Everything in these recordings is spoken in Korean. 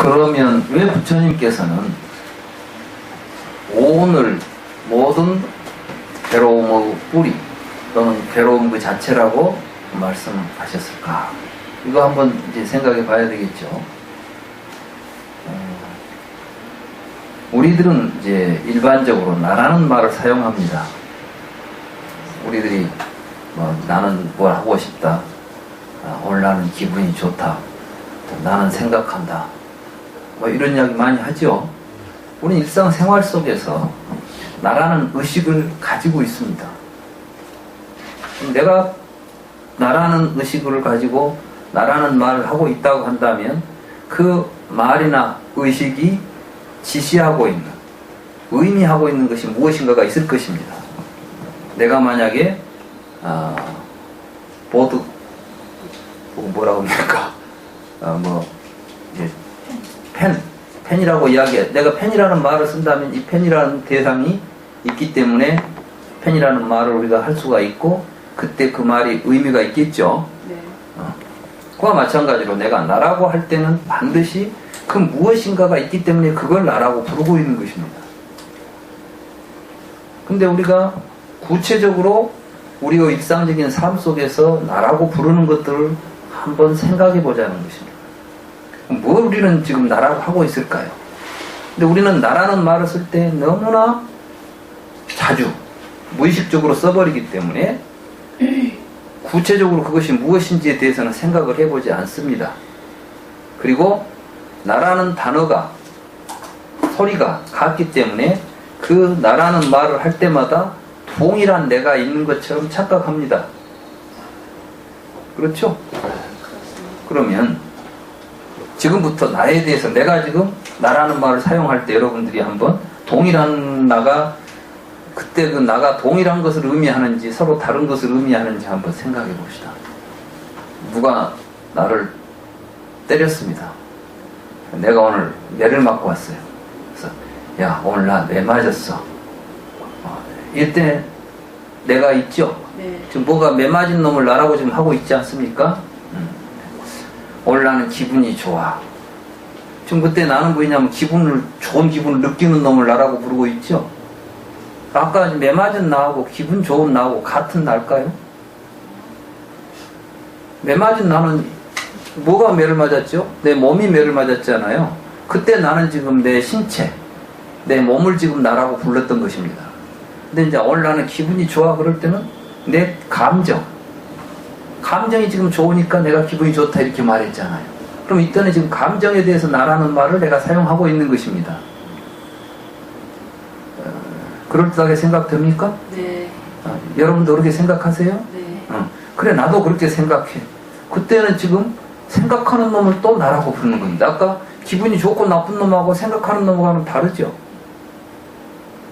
그러면 왜 부처님께서는 오늘 모든 괴로움의 뿌리 또는 괴로움 그 자체라고 말씀하셨을까? 이거 한번 이제 생각해 봐야 되겠죠. 우리들은 이제 일반적으로 나라는 말을 사용합니다. 우리들이 나는 뭘 하고 싶다. 오늘 나는 기분이 좋다. 나는 생각한다. 이런 이야기 많이 하죠. 우리는 일상생활 속에서 나라는 의식을 가지고 있습니다. 내가 나라는 의식을 가지고 나라는 말을 하고 있다고 한다면 그 말이나 의식이 지시하고 있는, 의미하고 있는 것이 무엇인가가 있을 것입니다. 내가 만약에 보드 뭐라고 합니까? 펜이라고 이야기해. 내가 펜이라는 말을 쓴다면 이 펜이라는 대상이 있기 때문에 펜이라는 말을 우리가 할 수가 있고 그때 그 말이 의미가 있겠죠. 네. 그와 마찬가지로 내가 나라고 할 때는 반드시 그 무엇인가가 있기 때문에 그걸 나라고 부르고 있는 것입니다. 근데 우리가 구체적으로 우리의 일상적인 삶 속에서 나라고 부르는 것들을 한번 생각해 보자는 것입니다. 뭘 우리는 지금 나라고 하고 있을까요? 근데 우리는 나라는 말을 쓸 때 너무나 자주 무의식적으로 써버리기 때문에 구체적으로 그것이 무엇인지에 대해서는 생각을 해보지 않습니다. 그리고 나라는 단어가 소리가 같기 때문에 그 나라는 말을 할 때마다 동일한 내가 있는 것처럼 착각합니다. 그렇죠? 그러면 지금부터 나에 대해서 내가 지금 나라는 말을 사용할 때 여러분들이 한번 동일한 나가 그때 그 나가 동일한 것을 의미하는지 서로 다른 것을 의미하는지 한번 생각해 봅시다. 누가 나를 때렸습니다. 내가 오늘 매를 맞고 왔어요. 그래서 야 오늘 나 매 맞았어. 이때 내가 있죠? 네. 지금 뭐가 매 맞은 놈을 나라고 지금 하고 있지 않습니까? 오늘 나는 기분이 좋아. 지금 그때 나는 뭐냐면 좋은 기분을 느끼는 놈을 나라고 부르고 있죠? 아까 매 맞은 나하고 기분 좋은 나하고 같은 날까요? 매 맞은 나는 뭐가 매를 맞았죠? 내 몸이 매를 맞았잖아요. 그때 나는 지금 내 신체, 내 몸을 지금 나라고 불렀던 것입니다. 근데 이제 오늘 나는 기분이 좋아 그럴 때는 내 감정이 지금 좋으니까 내가 기분이 좋다 이렇게 말했잖아요. 그럼 이때는 지금 감정에 대해서 나라는 말을 내가 사용하고 있는 것입니다. 그럴듯하게 생각됩니까? 네. 여러분도 그렇게 생각하세요? 네. 그래 나도 그렇게 생각해. 그때는 지금 생각하는 놈을 또 나라고 부르는 겁니다. 아까 기분이 좋고 나쁜 놈하고 생각하는 놈하고는 다르죠?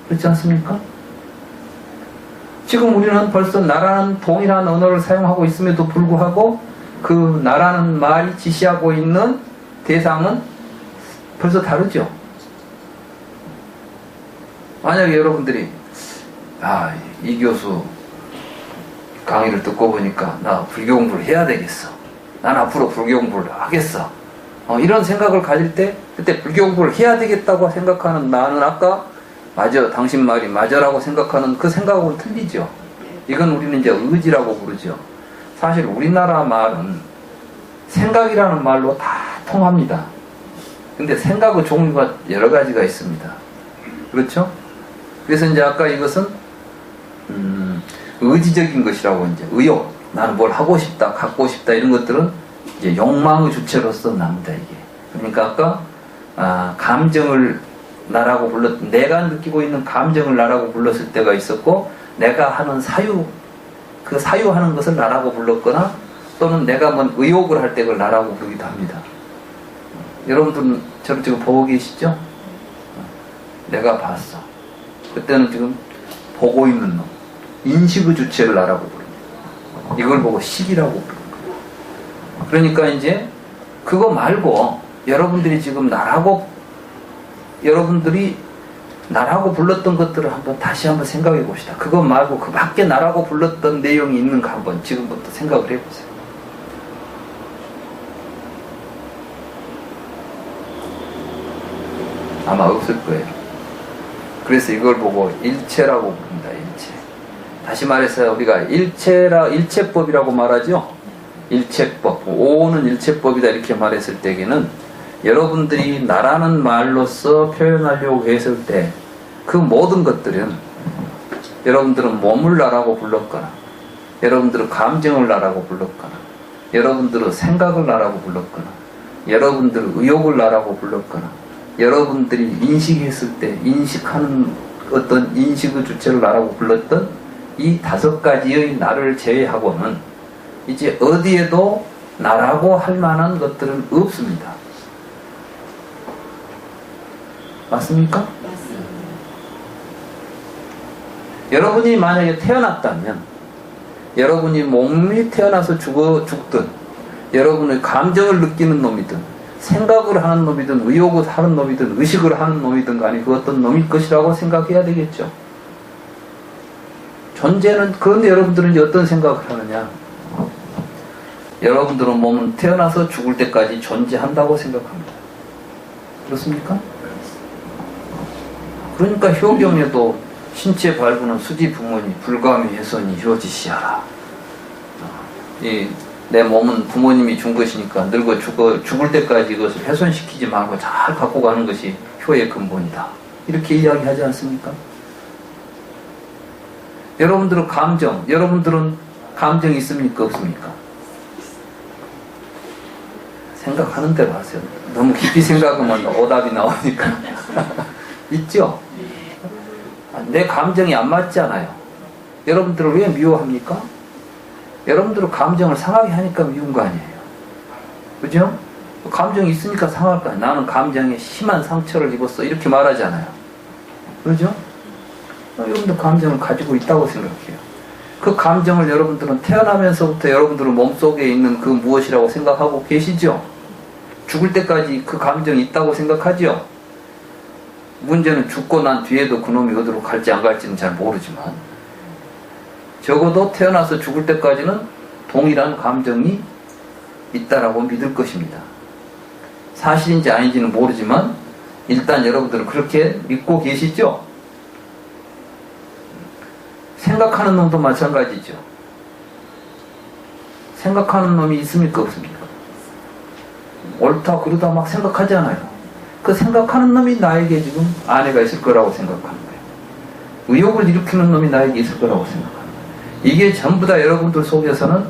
그렇지 않습니까? 지금 우리는 벌써 나라는 동일한 언어를 사용하고 있음에도 불구하고 그 나라는 말이 지시하고 있는 대상은 벌써 다르죠? 만약에 여러분들이 이 교수 강의를 듣고 보니까 나 불교 공부를 해야 되겠어. 난 앞으로 불교 공부를 하겠어. 이런 생각을 가질 때 그때 불교 공부를 해야 되겠다고 생각하는 나는 아까 맞아 당신 말이 맞아라고 생각하는 그 생각하고는 틀리죠. 이건 우리는 이제 의지라고 부르죠. 사실 우리나라 말은 생각이라는 말로 다 통합니다. 근데 생각의 종류가 여러 가지가 있습니다. 그렇죠? 그래서 이제 아까 이것은 의지적인 것이라고 이제 의욕, 나는 뭘 하고 싶다, 갖고 싶다 이런 것들은 이제 욕망의 주체로서 납니다 이게. 그러니까 아까 감정을 나라고 내가 느끼고 있는 감정을 나라고 불렀을 때가 있었고, 내가 하는 그 사유하는 것을 나라고 불렀거나, 또는 내가 뭔 의욕을 할 때 그걸 나라고 부르기도 합니다. 여러분들은 저를 지금 보고 계시죠? 내가 봤어. 그때는 지금 보고 있는 놈, 인식의 주체를 나라고 부릅니다. 이걸 보고 식이라고 부릅니다. 그러니까 이제 그거 말고 여러분들이 지금 여러분들이 나라고 불렀던 것들을 다시 한번 생각해 봅시다. 그거 말고 그 밖에 나라고 불렀던 내용이 있는가 한번 지금부터 생각을 해보세요. 아마 없을 거예요. 그래서 이걸 보고 일체라고 부릅니다. 일체. 다시 말해서 우리가 일체법이라고 말하죠. 일체법. 오는 일체법이다 이렇게 말했을 때에는 여러분들이 나라는 말로서 표현하려고 했을 때 그 모든 것들은 여러분들은 몸을 나라고 불렀거나 여러분들은 감정을 나라고 불렀거나 여러분들은 생각을 나라고 불렀거나 여러분들은 의욕을 나라고 불렀거나 여러분들이 인식했을 때 인식하는 어떤 인식의 주체를 나라고 불렀던 이 5가지의 나를 제외하고는 이제 어디에도 나라고 할 만한 것들은 없습니다. 맞습니까? 맞습니다. 여러분이 만약에 태어났다면 여러분이 몸이 태어나서 죽든 여러분의 감정을 느끼는 놈이든 생각을 하는 놈이든 의욕을 하는 놈이든 의식을 하는 놈이든 간에 그 어떤 놈일 것이라고 생각해야 되겠죠. 존재는. 그런데 여러분들은 이제 어떤 생각을 하느냐, 여러분들은 몸은 태어나서 죽을 때까지 존재한다고 생각합니다. 그렇습니까? 그러니까 효경에도 신체 발부는 수지 부모니 불감이 훼손이 효지시하라. 내 몸은 부모님이 준 것이니까 늙어 죽을 때까지 이것을 훼손시키지 말고 잘 갖고 가는 것이 효의 근본이다. 이렇게 이야기하지 않습니까? 여러분들은 감정이 있습니까? 없습니까? 생각하는 대로 하세요. 너무 깊이 생각하면 오답이 나오니까. 있죠? 내 감정이 안 맞잖아요. 여러분들을 왜 미워합니까? 여러분들은 감정을 상하게 하니까 미운 거 아니에요. 그죠? 감정이 있으니까 상할 거 아니에요. 나는 감정에 심한 상처를 입었어. 이렇게 말하잖아요. 그죠? 여러분들 감정을 가지고 있다고 생각해요. 그 감정을 여러분들은 태어나면서부터 여러분들은 몸속에 있는 그 무엇이라고 생각하고 계시죠? 죽을 때까지 그 감정이 있다고 생각하죠? 문제는 죽고 난 뒤에도 그놈이 어디로 갈지 안 갈지는 잘 모르지만 적어도 태어나서 죽을 때까지는 동일한 감정이 있다라고 믿을 것입니다. 사실인지 아닌지는 모르지만 일단 여러분들은 그렇게 믿고 계시죠? 생각하는 놈도 마찬가지죠. 생각하는 놈이 있습니까? 없습니까? 옳다 그러다 막 생각하잖아요. 그 생각하는 놈이 나에게 지금 아내가 있을 거라고 생각하는 거예요. 의욕을 일으키는 놈이 나에게 있을 거라고 생각하는 거예요. 이게 전부 다 여러분들 속에서는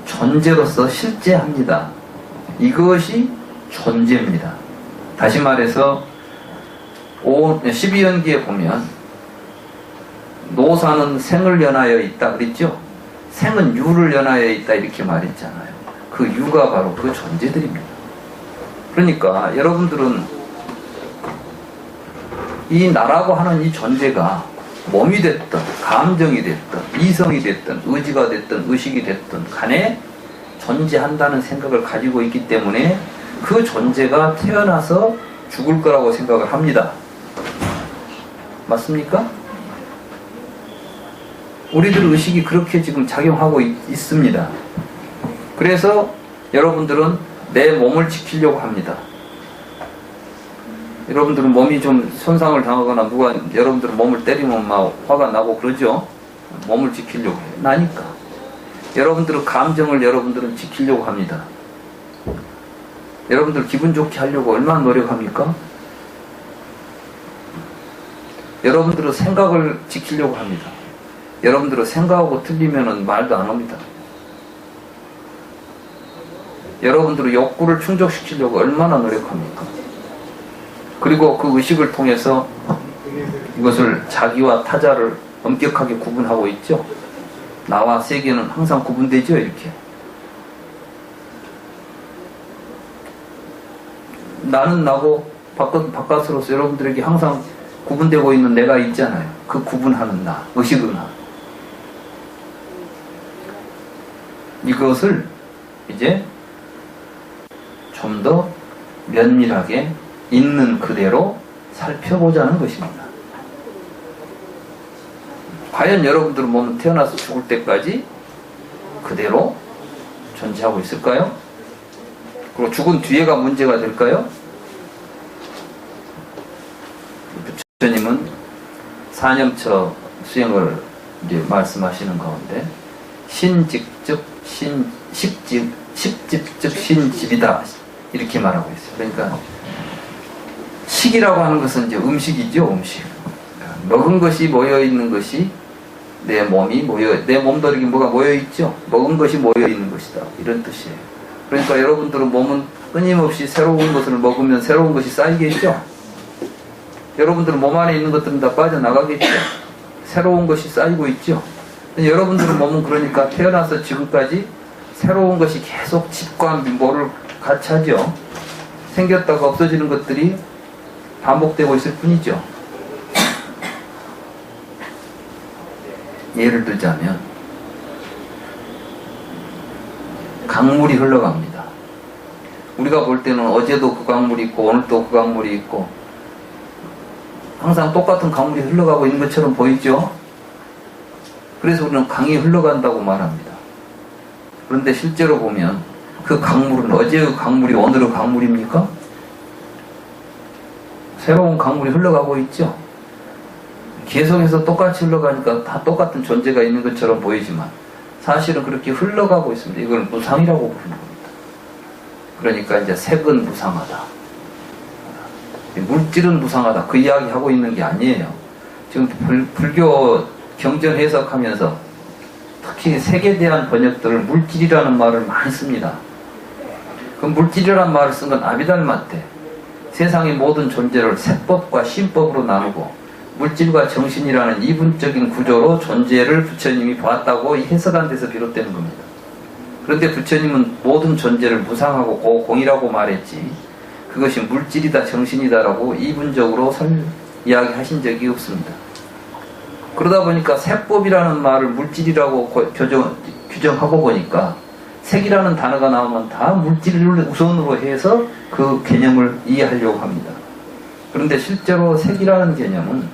존재로서 실제합니다. 이것이 존재입니다. 다시 말해서 12연기에 보면 노사는 생을 연하여 있다 그랬죠? 생은 유를 연하여 있다 이렇게 말했잖아요. 그 유가 바로 그 존재들입니다. 그러니까 여러분들은 이 나라고 하는 이 존재가 몸이 됐든 감정이 됐든 이성이 됐든 의지가 됐든 의식이 됐든 간에 존재한다는 생각을 가지고 있기 때문에 그 존재가 태어나서 죽을 거라고 생각을 합니다. 맞습니까? 우리들 의식이 그렇게 지금 작용하고 있습니다. 그래서 여러분들은 내 몸을 지키려고 합니다. 여러분들은 몸이 좀 손상을 당하거나 누가 여러분들은 몸을 때리면 막 화가 나고 그러죠? 몸을 지키려고 해요. 나니까. 여러분들은 감정을 여러분들은 지키려고 합니다. 여러분들 기분 좋게 하려고 얼마나 노력합니까? 여러분들은 생각을 지키려고 합니다. 여러분들은 생각하고 틀리면은 말도 안 합니다. 여러분들은 욕구를 충족시키려고 얼마나 노력합니까? 그리고 그 의식을 통해서 이것을 자기와 타자를 엄격하게 구분하고 있죠. 나와 세계는 항상 구분되죠. 이렇게 나는 나고 바깥으로서 여러분들에게 항상 구분되고 있는 내가 있잖아요. 그 구분하는 나, 의식의 나. 이것을 이제 좀 더 면밀하게 있는 그대로 살펴보자는 것입니다. 과연 여러분들은 몸은 태어나서 죽을 때까지 그대로 존재하고 있을까요? 그리고 죽은 뒤에가 문제가 될까요? 부처님은 사념처 수행을 이제 말씀하시는 가운데 신직즉 식직즉 신집이다 이렇게 말하고 있어요. 그러니까 식이라고 하는 것은 이제 음식이죠. 음식. 먹은 것이 모여 있는 것이 내 몸도 이렇게 뭐가 모여 있죠. 먹은 것이 모여 있는 것이다 이런 뜻이에요. 그러니까 여러분들은 몸은 끊임없이 새로운 것을 먹으면 새로운 것이 쌓이겠죠. 여러분들은 몸 안에 있는 것들은 다 빠져나가겠죠. 새로운 것이 쌓이고 있죠. 여러분들은 몸은 그러니까 태어나서 지금까지 새로운 것이 계속 집과 뭐를 같이 하죠. 생겼다가 없어지는 것들이 반복되고 있을 뿐이죠. 예를 들자면 강물이 흘러갑니다. 우리가 볼 때는 어제도 그 강물이 있고 오늘도 그 강물이 있고 항상 똑같은 강물이 흘러가고 있는 것처럼 보이죠. 그래서 우리는 강이 흘러간다고 말합니다. 그런데 실제로 보면 그 강물은 어제의 강물이 오늘의 강물입니까? 새로운 강물이 흘러가고 있죠. 계속해서 똑같이 흘러가니까 다 똑같은 존재가 있는 것처럼 보이지만 사실은 그렇게 흘러가고 있습니다. 이걸 무상이라고 부르는 겁니다. 그러니까 이제 색은 무상하다. 물질은 무상하다. 그 이야기 하고 있는 게 아니에요. 지금 불교 경전 해석하면서 특히 색에 대한 번역들을 물질이라는 말을 많이 씁니다. 그 물질이라는 말을 쓴 건 아비달마 때 세상의 모든 존재를 색법과 신법으로 나누고 물질과 정신이라는 이분적인 구조로 존재를 부처님이 보았다고 해석한 데서 비롯되는 겁니다. 그런데 부처님은 모든 존재를 무상하고 공이라고 말했지 그것이 물질이다 정신이다라고 이분적으로 이야기하신 적이 없습니다. 그러다 보니까 색법이라는 말을 물질이라고 규정하고 보니까 색이라는 단어가 나오면 다 물질을 우선으로 해서 그 개념을 이해하려고 합니다. 그런데 실제로 색이라는 개념은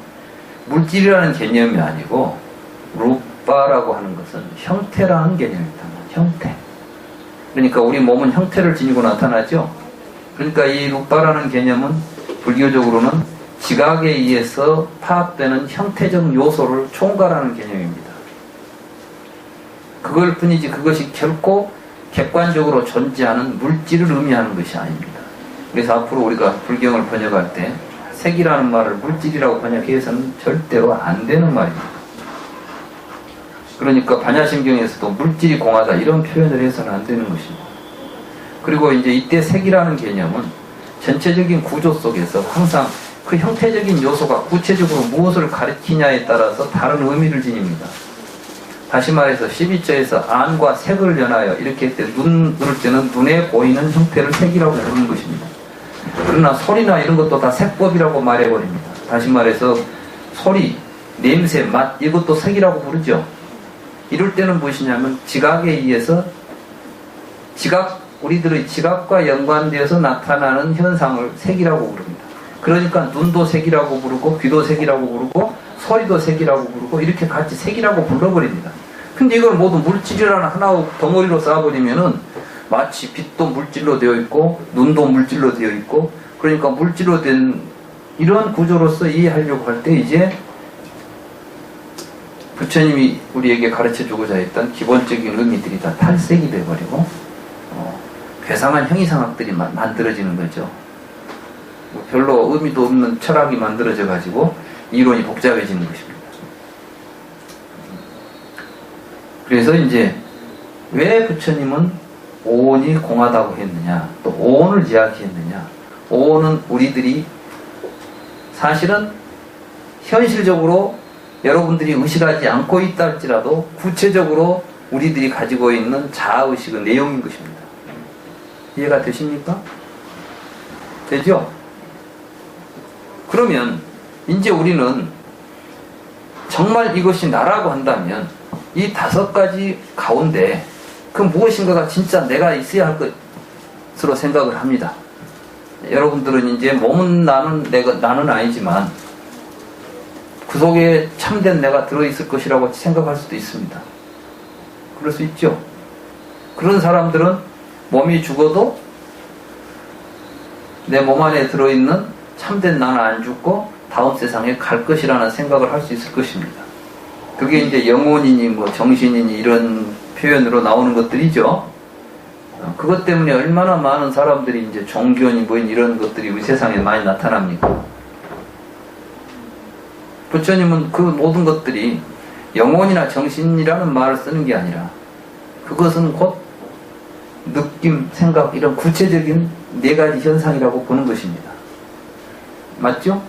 물질이라는 개념이 아니고 루빠라고 하는 것은 형태라는 개념입니다. 형태. 그러니까 우리 몸은 형태를 지니고 나타나죠. 그러니까 이 루빠라는 개념은 불교적으로는 지각에 의해서 파악되는 형태적 요소를 총괄하는 개념입니다. 그걸 뿐이지 그것이 결코 객관적으로 존재하는 물질을 의미하는 것이 아닙니다. 그래서 앞으로 우리가 불경을 번역할 때 색이라는 말을 물질이라고 번역해서는 절대로 안 되는 말입니다. 그러니까 반야심경에서도 물질이 공하다 이런 표현을 해서는 안 되는 것입니다. 그리고 이제 이때 색이라는 개념은 전체적인 구조 속에서 항상 그 형태적인 요소가 구체적으로 무엇을 가리키냐에 따라서 다른 의미를 지닙니다. 다시 말해서 12조에서 안과 색을 연하여 이렇게 할 때 눈 그럴 때는 눈에 보이는 형태를 색이라고 부르는 것입니다. 그러나 소리나 이런 것도 다 색법이라고 말해버립니다. 다시 말해서 소리, 냄새, 맛 이것도 색이라고 부르죠. 이럴 때는 무엇이냐면 지각에 의해서 우리들의 지각과 연관되어서 나타나는 현상을 색이라고 부릅니다. 그러니까 눈도 색이라고 부르고 귀도 색이라고 부르고 소리도 색이라고 부르고 이렇게 같이 색이라고 불러버립니다. 근데 이걸 모두 물질이라는 하나의 덩어리로 쌓아버리면은 마치 빛도 물질로 되어 있고 눈도 물질로 되어 있고 그러니까 물질로 된 이런 구조로서 이해하려고 할 때 이제 부처님이 우리에게 가르쳐주고자 했던 기본적인 의미들이 다 탈색이 되어버리고 괴상한 형이상학들이 만들어지는 거죠. 별로 의미도 없는 철학이 만들어져 가지고 이론이 복잡해지는 것입니다. 그래서 이제 왜 부처님은 오온이 공하다고 했느냐, 또 오온을 이야기했느냐. 오온은 우리들이 사실은 현실적으로 여러분들이 의식하지 않고 있다 할지라도 구체적으로 우리들이 가지고 있는 자아의식의 내용인 것입니다. 이해가 되십니까? 되죠? 그러면 이제 우리는 정말 이것이 나라고 한다면 이 5가지 가운데 그 무엇인가가 진짜 내가 있어야 할 것으로 생각을 합니다. 여러분들은 이제 몸은 나는 아니지만 그 속에 참된 내가 들어있을 것이라고 생각할 수도 있습니다. 그럴 수 있죠. 그런 사람들은 몸이 죽어도 내 몸 안에 들어있는 참된 나는 안 죽고 다음 세상에 갈 것이라는 생각을 할 수 있을 것입니다. 그게 이제 영혼이니 뭐 정신이니 이런 표현으로 나오는 것들이죠. 그것 때문에 얼마나 많은 사람들이 이제 종교니 뭐 이런 것들이 우리 세상에 많이 나타납니까? 부처님은 그 모든 것들이 영혼이나 정신이라는 말을 쓰는 게 아니라 그것은 곧 느낌, 생각 이런 구체적인 네 가지 현상이라고 보는 것입니다. 맞죠?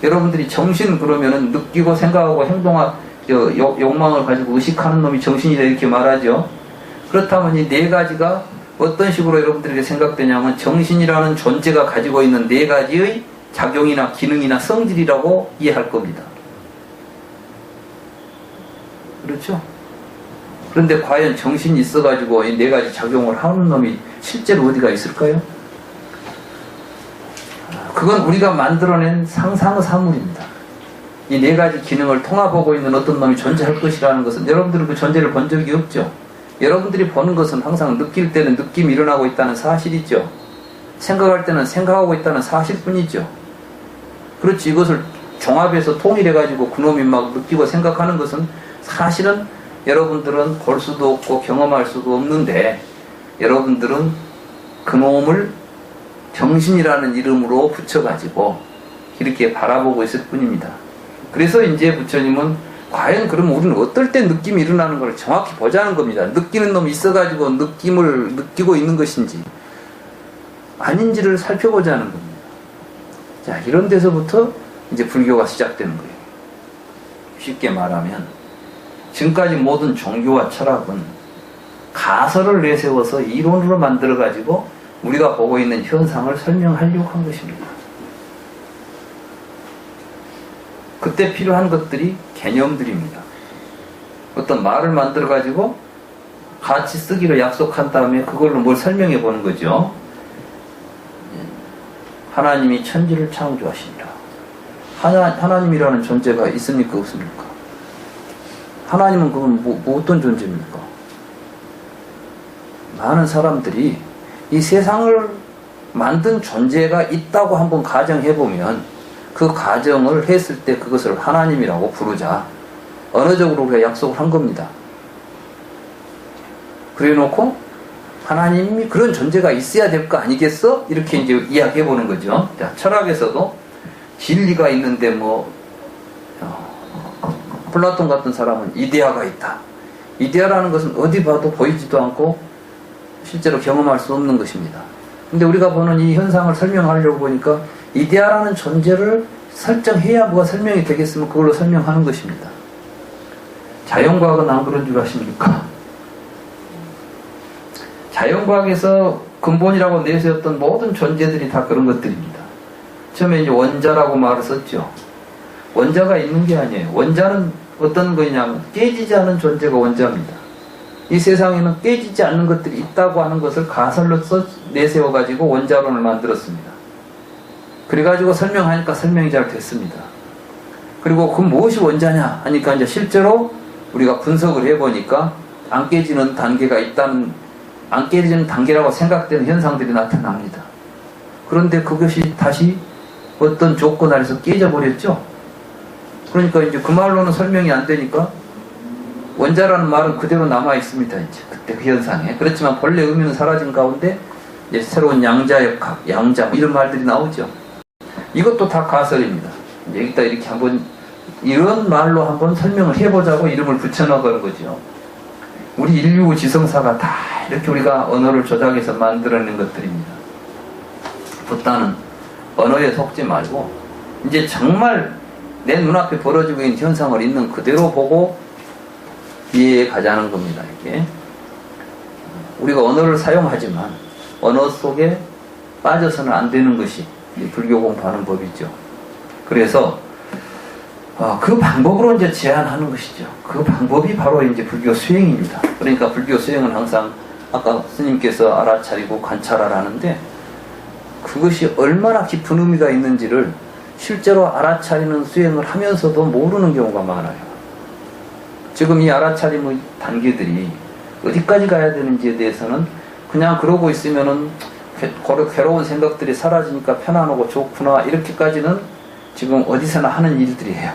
여러분들이 정신 그러면은 느끼고 생각하고 욕망을 가지고 의식하는 놈이 정신이다 이렇게 말하죠. 그렇다면 이 네 가지가 어떤 식으로 여러분들에게 생각되냐면 정신이라는 존재가 가지고 있는 네 가지의 작용이나 기능이나 성질이라고 이해할 겁니다. 그렇죠? 그런데 과연 정신이 있어가지고 이 네 가지 작용을 하는 놈이 실제로 어디가 있을까요? 그건 우리가 만들어낸 상상의 사물입니다. 이 네 가지 기능을 통합하고 있는 어떤 놈이 존재할 것이라는 것은 여러분들은 그 존재를 본 적이 없죠. 여러분들이 보는 것은 항상 느낄 때는 느낌이 일어나고 있다는 사실이죠. 생각할 때는 생각하고 있다는 사실뿐이죠. 그렇지, 이것을 종합해서 통일해가지고 그놈이 막 느끼고 생각하는 것은 사실은 여러분들은 볼 수도 없고 경험할 수도 없는데 여러분들은 그놈을 정신이라는 이름으로 붙여가지고 이렇게 바라보고 있을 뿐입니다. 그래서 이제 부처님은 과연 그럼 우리는 어떨 때 느낌이 일어나는 걸 정확히 보자는 겁니다. 느끼는 놈이 있어가지고 느낌을 느끼고 있는 것인지 아닌지를 살펴보자는 겁니다. 자, 이런 데서부터 이제 불교가 시작되는 거예요. 쉽게 말하면 지금까지 모든 종교와 철학은 가설을 내세워서 이론으로 만들어가지고 우리가 보고 있는 현상을 설명하려고 한 것입니다. 그때 필요한 것들이 개념들입니다. 어떤 말을 만들어가지고 같이 쓰기로 약속한 다음에 그걸로 뭘 설명해 보는 거죠. 하나님이 천지를 창조하시니라. 하나님이라는 존재가 있습니까? 없습니까? 하나님은 그건 어떤 존재입니까? 많은 사람들이 이 세상을 만든 존재가 있다고 한번 가정해보면 그 가정을 했을 때 그것을 하나님이라고 부르자. 언어적으로 우리가 약속을 한 겁니다. 그래 놓고 하나님이 그런 존재가 있어야 될 거 아니겠어? 이렇게 이제 이야기해보는 거죠. 자, 철학에서도 진리가 있는데 플라톤 같은 사람은 이데아가 있다. 이데아라는 것은 어디 봐도 보이지도 않고 실제로 경험할 수 없는 것입니다. 근데 우리가 보는 이 현상을 설명하려고 보니까 이데아라는 존재를 설정해야 뭐가 설명이 되겠으면 그걸로 설명하는 것입니다. 자연과학은 안 그런 줄 아십니까? 자연과학에서 근본이라고 내세웠던 모든 존재들이 다 그런 것들입니다. 처음에 이제 원자라고 말을 썼죠. 원자가 있는 게 아니에요. 원자는 어떤 거냐면 깨지지 않은 존재가 원자입니다. 이 세상에는 깨지지 않는 것들이 있다고 하는 것을 가설로 내세워가지고 원자론을 만들었습니다. 그래가지고 설명하니까 설명이 잘 됐습니다. 그리고 그 무엇이 원자냐 하니까 이제 실제로 우리가 분석을 해보니까 안 깨지는 단계가 있다는, 안 깨지는 단계라고 생각되는 현상들이 나타납니다. 그런데 그것이 다시 어떤 조건 아래서 깨져버렸죠. 그러니까 이제 그 말로는 설명이 안 되니까 원자라는 말은 그대로 남아 있습니다. 이제 그때 그 현상에. 그렇지만 본래 의미는 사라진 가운데 이제 새로운 양자역학, 양자 이런 말들이 나오죠. 이것도 다 가설입니다. 이제 여기다 이렇게 한번 이런 말로 한번 설명을 해보자고 이름을 붙여넣은 거죠. 우리 인류 지성사가 다 이렇게 우리가 언어를 조작해서 만들어낸 것들입니다. 부타는 언어에 속지 말고 이제 정말 내 눈앞에 벌어지고 있는 현상을 있는 그대로 보고 이해해 가자는 겁니다. 이게 우리가 언어를 사용하지만 언어 속에 빠져서는 안 되는 것이 불교 공부하는 법이죠. 그래서 그 방법으로 이제 제안하는 것이죠. 그 방법이 바로 이제 불교 수행입니다. 그러니까 불교 수행은 항상 아까 스님께서 알아차리고 관찰하라는데 그것이 얼마나 깊은 의미가 있는지를 실제로 알아차리는 수행을 하면서도 모르는 경우가 많아요. 지금 이 알아차림의 단계들이 어디까지 가야 되는지에 대해서는 그냥 그러고 있으면은 괴로운 생각들이 사라지니까 편안하고 좋구나 이렇게까지는 지금 어디서나 하는 일들이에요.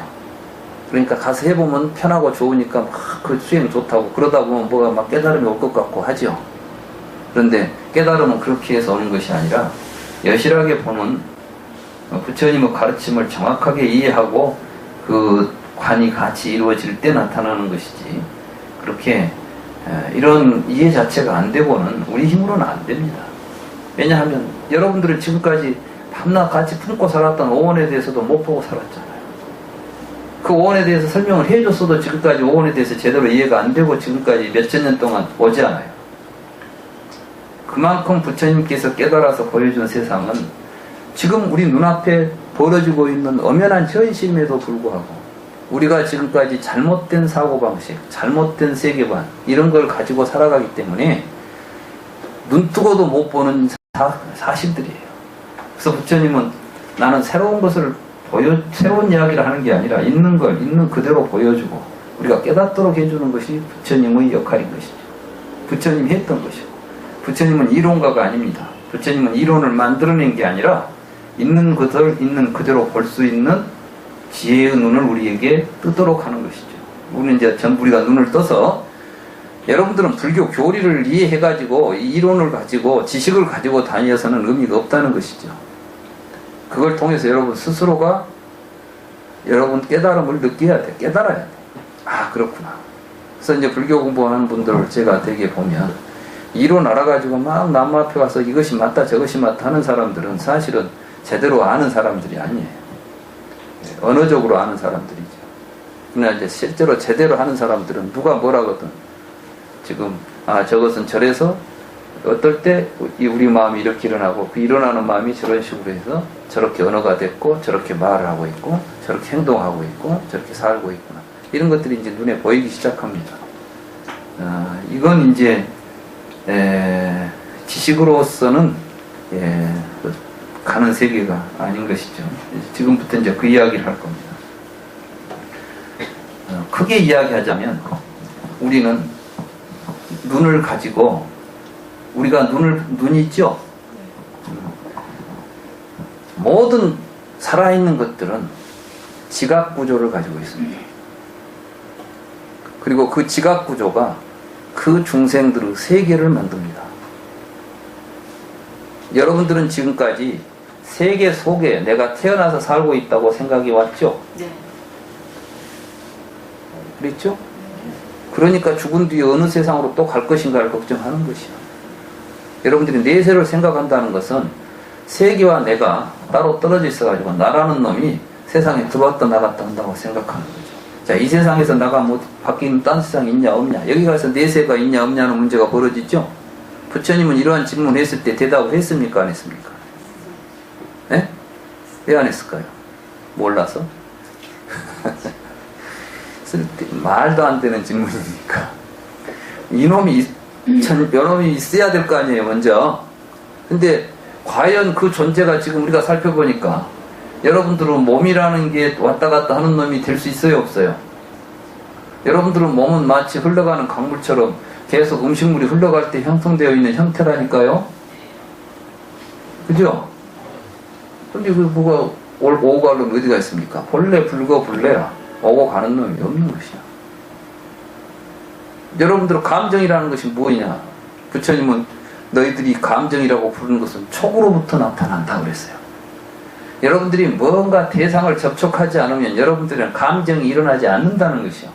그러니까 가서 해보면 편하고 좋으니까 막 그 수행 좋다고 그러다 보면 뭐가 막 깨달음이 올 것 같고 하죠. 그런데 깨달음은 그렇게 해서 오는 것이 아니라 여실하게 보는 부처님의 가르침을 정확하게 이해하고 그 관이 같이 이루어질 때 나타나는 것이지, 그렇게 이런 이해 자체가 안 되고는 우리 힘으로는 안 됩니다. 왜냐하면 여러분들은 지금까지 밤낮 같이 품고 살았던 오원에 대해서도 못 보고 살았잖아요. 그 오원에 대해서 설명을 해줬어도 지금까지 오원에 대해서 제대로 이해가 안 되고 지금까지 몇천 년 동안 오지 않아요. 그만큼 부처님께서 깨달아서 보여준 세상은 지금 우리 눈앞에 벌어지고 있는 엄연한 현실임에도 불구하고 우리가 지금까지 잘못된 사고방식, 잘못된 세계관 이런 걸 가지고 살아가기 때문에 눈뜨고도 못 보는 사실들이에요. 그래서 부처님은 나는 새로운 것을 새로운 이야기를 하는 게 아니라 있는 걸 있는 그대로 보여주고 우리가 깨닫도록 해주는 것이 부처님의 역할인 것이죠. 부처님이 했던 것이고, 부처님은 이론가가 아닙니다. 부처님은 이론을 만들어낸 게 아니라 있는 것을 있는 그대로 볼 수 있는 지혜의 눈을 우리에게 뜨도록 하는 것이죠. 우리는 이제 전부 우리가 눈을 떠서, 여러분들은 불교 교리를 이해해가지고 이 이론을 가지고 지식을 가지고 다녀서는 의미가 없다는 것이죠. 그걸 통해서 여러분 스스로가 여러분 깨달음을 느껴야 돼. 깨달아야 돼. 아, 그렇구나. 그래서 이제 불교 공부하는 분들을 제가 되게 보면 이론 알아가지고 막 남 앞에 가서 이것이 맞다 저것이 맞다 하는 사람들은 사실은 제대로 아는 사람들이 아니에요. 언어적으로 아는 사람들이죠. 그러나 이제 실제로 제대로 하는 사람들은 누가 뭐라거든 지금 저것은 저래서 어떨 때 우리 마음이 이렇게 일어나고 그 일어나는 마음이 저런 식으로 해서 저렇게 언어가 됐고 저렇게 말을 하고 있고 저렇게 행동하고 있고 저렇게 살고 있구나, 이런 것들이 이제 눈에 보이기 시작합니다. 이건 이제 지식으로서는 가는 세계가 아닌 것이죠. 지금부터 이제 그 이야기를 할 겁니다. 크게 이야기하자면 우리는 눈을 가지고, 우리가 눈이 있죠? 모든 살아있는 것들은 지각 구조를 가지고 있습니다. 그리고 그 지각 구조가 그 중생들의 세계를 만듭니다. 여러분들은 지금까지 세계 속에 내가 태어나서 살고 있다고 생각이 왔죠? 네. 그랬죠? 그러니까 죽은 뒤에 어느 세상으로 또 갈 것인가를 걱정하는 것이요. 여러분들이 내세를 생각한다는 것은 세계와 내가 따로 떨어져 있어가지고 나라는 놈이 세상에 들어왔다 나갔다 한다고 생각하는 거죠. 자, 이 세상에서 나가 뭐 바뀌는 딴 세상이 있냐 없냐, 여기 가서 내세가 있냐 없냐는 문제가 벌어지죠. 부처님은 이러한 질문을 했을 때 대답을 했습니까 안 했습니까? 예? 왜 안 했을까요? 몰라서? 말도 안 되는 질문이니까. 이놈이 있어야 될 거 아니에요 먼저. 근데 과연 그 존재가 지금 우리가 살펴보니까 여러분들은 몸이라는 게 왔다 갔다 하는 놈이 될 수 있어요 없어요? 여러분들은 몸은 마치 흘러가는 강물처럼 계속 음식물이 흘러갈 때 형성되어 있는 형태라니까요. 그죠? 근데 그 뭐가 오고 가려면 어디가 있습니까? 본래 불거 불래야 오고 가는 놈이 없는 것이야. 여러분들은 감정이라는 것이 뭐냐? 부처님은 너희들이 감정이라고 부르는 것은 촉으로부터 나타난다 그랬어요. 여러분들이 뭔가 대상을 접촉하지 않으면 여러분들은 감정이 일어나지 않는다는 것이요.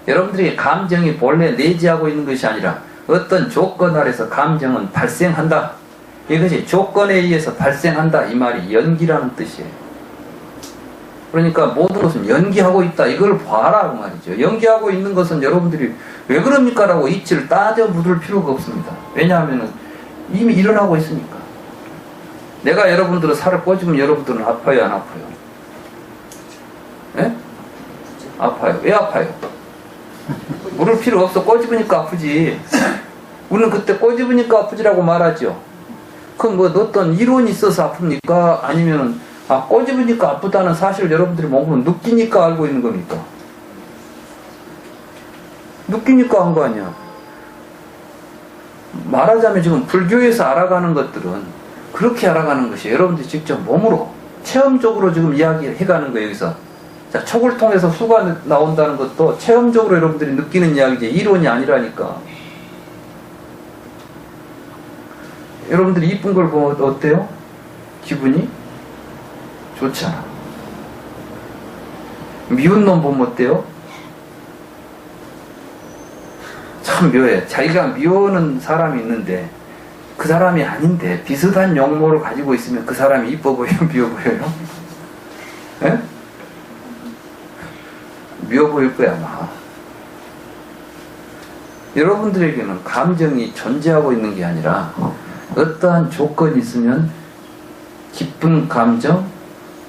여러분들이 감정이 본래 내재하고 있는 것이 아니라 어떤 조건 아래서 감정은 발생한다. 이것이 조건에 의해서 발생한다, 이 말이 연기라는 뜻이에요. 그러니까 모든 것은 연기하고 있다, 이걸 봐라 그 말이죠. 연기하고 있는 것은 여러분들이 왜 그럽니까? 라고 이치를 따져 묻을 필요가 없습니다. 왜냐하면 이미 일어나고 있으니까. 내가 여러분들은 살을 꽂으면 여러분들은 아파요 안 아파요? 예? 아파요. 왜 아파요? 물을 필요 없어. 꼬집으니까 아프지. 우리는 그때 꼬집으니까 아프지라고 말하죠. 그럼 뭐 어떤 이론이 있어서 아픕니까? 아니면은 꼬집으니까 아프다는 사실을 여러분들이 몸으로 느끼니까 알고 있는 겁니까? 느끼니까 한 거 아니야. 말하자면 지금 불교에서 알아가는 것들은 그렇게 알아가는 것이 여러분들이 직접 몸으로 체험적으로 지금 이야기해가는 거예요, 여기서. 자, 척을 통해서 수가 나온다는 것도 체험적으로 여러분들이 느끼는 이야기지, 이론이 아니라니까. 여러분들이 이쁜 걸 보면 어때요? 기분이 좋잖아. 미운 놈 보면 어때요? 참 묘해. 자기가 미워하는 사람이 있는데 그 사람이 아닌데 비슷한 용모를 가지고 있으면 그 사람이 이뻐 보여요? 미워 보여요? 예? 미워 보일 거야 아마. 여러분들에게는 감정이 존재하고 있는 게 아니라 어떠한 조건이 있으면 기쁜 감정,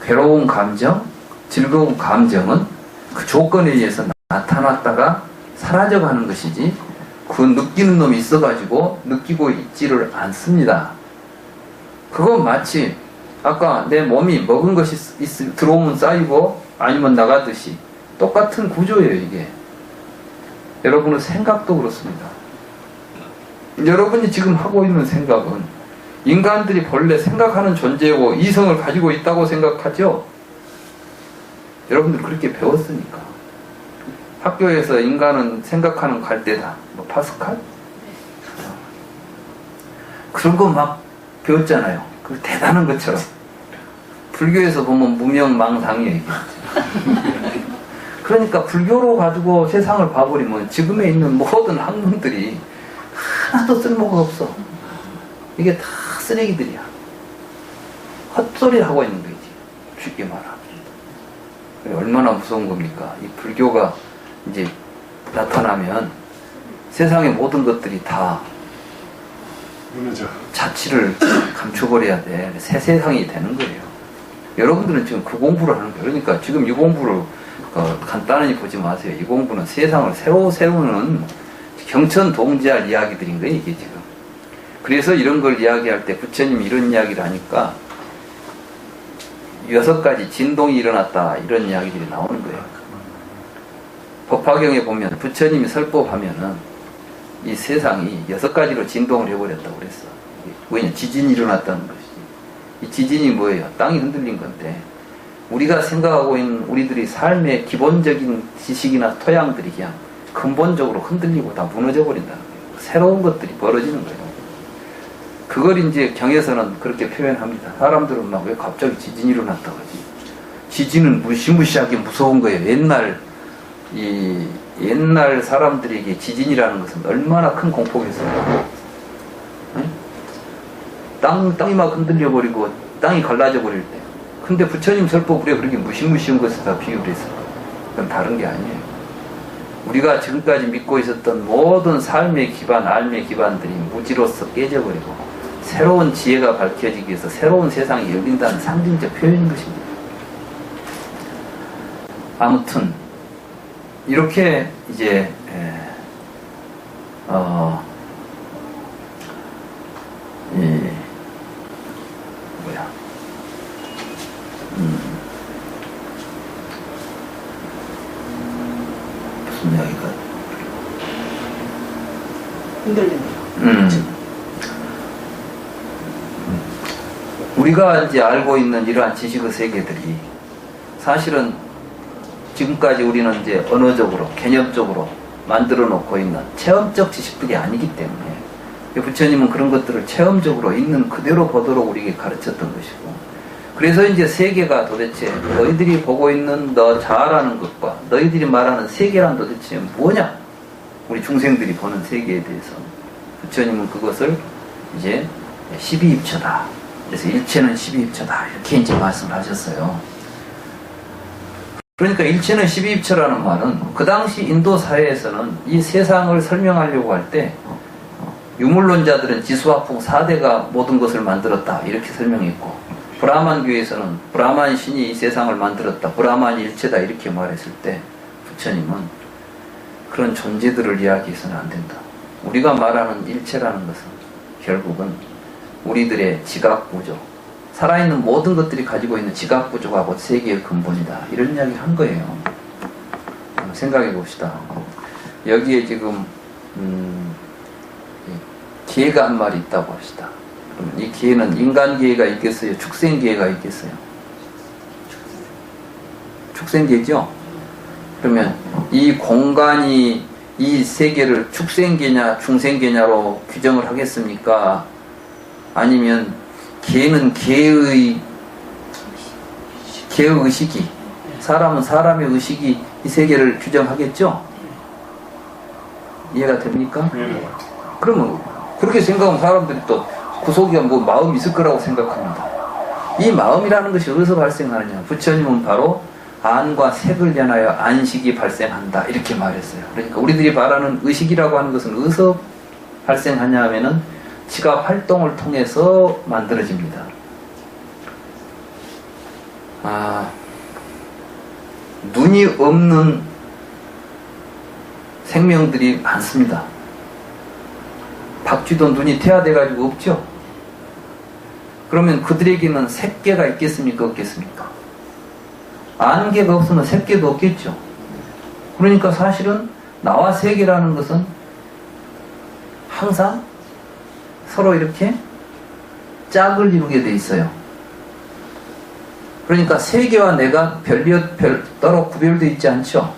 괴로운 감정, 즐거운 감정은 그 조건에 의해서 나타났다가 사라져가는 것이지, 그 느끼는 놈이 있어가지고 느끼고 있지를 않습니다. 그건 마치 아까 내 몸이 먹은 것이 들어오면 쌓이고 아니면 나가듯이 똑같은 구조예요, 이게. 여러분의 생각도 그렇습니다. 여러분이 지금 하고 있는 생각은 인간들이 본래 생각하는 존재고 이성을 가지고 있다고 생각하죠? 여러분들 그렇게 배웠으니까. 학교에서 인간은 생각하는 갈대다. 뭐 파스칼? 그런 거 막 배웠잖아요. 그 대단한 것처럼. 불교에서 보면 무명망상이에요, 이게. 그러니까 불교로 가지고 세상을 봐버리면 지금에 있는 모든 학문들이 하나도 쓸모가 없어. 이게 다 쓰레기들이야. 헛소리 하고 있는 거지. 쉽게 말하면. 얼마나 무서운 겁니까? 이 불교가 이제 나타나면 세상의 모든 것들이 다 자취를 감춰버려야 돼. 새 세상이 되는 거예요. 여러분들은 지금 그 공부를 하는 거예요. 그러니까 지금 이 공부를 간단히 보지 마세요. 이 공부는 세상을 새로 세우는 경천동지할 이야기들인 거예요, 이게 지금. 그래서 이런 걸 이야기할 때 부처님이 이런 이야기를 하니까 6가지 진동이 일어났다, 이런 이야기들이 나오는 거예요. 법화경에 보면 부처님이 설법하면은 이 세상이 6가지로 진동을 해버렸다고 그랬어. 왜냐? 지진이 일어났다는 것이지. 이 지진이 뭐예요? 땅이 흔들린 건데, 우리가 생각하고 있는 우리들이 삶의 기본적인 지식이나 토양들이 그냥 근본적으로 흔들리고 다 무너져 버린다는 거예요. 새로운 것들이 벌어지는 거예요. 그걸 이제 경에서는 그렇게 표현합니다. 사람들은 막 왜 갑자기 지진이 일어났다고 하지? 지진은 무시무시하게 무서운 거예요. 옛날 사람들에게 지진이라는 것은 얼마나 큰 공포겠어요. 응? 땅이 막 흔들려버리고 땅이 갈라져 버릴 때. 근데 부처님 설법으로 그렇게 무시무시한 것을 다 비유를 했어요. 그건 다른 게 아니에요. 우리가 지금까지 믿고 있었던 모든 삶의 기반, 삶의 기반들이 무지로서 깨져버리고 새로운 지혜가 밝혀지기 위해서 새로운 세상이 열린다는 상징적 표현인 것입니다. 아무튼 이렇게 이제 무슨 이야기가 흔들리네요. 우리가 이제 알고 있는 이러한 지식의 세계들이 사실은 지금까지 우리는 이제 언어적으로, 개념적으로 만들어 놓고 있는 체험적 지식들이 아니기 때문에 부처님은 그런 것들을 체험적으로 있는 그대로 보도록 우리에게 가르쳤던 것이고, 그래서 이제 세계가 도대체 너희들이 보고 있는 너 자아라는 것과 너희들이 말하는 세계란 도대체 뭐냐? 우리 중생들이 보는 세계에 대해서 부처님은 그것을 이제 12입처다. 그래서 일체는 12입처다. 이렇게 이제 말씀을 하셨어요. 그러니까 일체는 12입처라는 말은 그 당시 인도 사회에서는 이 세상을 설명하려고 할 때 유물론자들은 지수화풍 4대가 모든 것을 만들었다, 이렇게 설명했고, 브라만교에서는 브라만 신이 이 세상을 만들었다, 브라만이 일체다, 이렇게 말했을 때 부처님은 그런 존재들을 이야기해서는 안 된다. 우리가 말하는 일체라는 것은 결국은 우리들의 지각구조, 살아있는 모든 것들이 가지고 있는 지각구조가 곧 세계의 근본이다, 이런 이야기를 한 거예요. 생각해 봅시다. 여기에 지금 개가 한 마리 있다고 합시다. 그러면 이 개는 인간개가 있겠어요? 축생개가 있겠어요? 축생계죠. 그러면 이 공간이 이 세계를 축생계냐 중생계냐로 규정을 하겠습니까? 아니면 개는 개의 의식이, 사람은 사람의 의식이 이 세계를 규정하겠죠? 이해가 됩니까? 그러면 그렇게 생각하면 사람들이 또 그 속에 뭐 마음이 있을 거라고 생각합니다. 이 마음이라는 것이 어디서 발생하느냐? 부처님은 바로 안과 색을 연하여 안식이 발생한다 이렇게 말했어요. 그러니까 우리들이 말하는 의식이라고 하는 것은 어디서 발생하냐 하면은 지각 활동을 통해서 만들어집니다. 눈이 없는 생명들이 많습니다. 박쥐도 눈이 태아돼가지고 없죠? 그러면 그들에게는 색계가 있겠습니까? 없겠습니까? 안개가 없으면 색계도 없겠죠. 그러니까 사실은 나와 색이라는 것은 항상 서로 이렇게 짝을 이루게 돼 있어요. 그러니까 세계와 내가 별도로 구별되어 있지 않죠.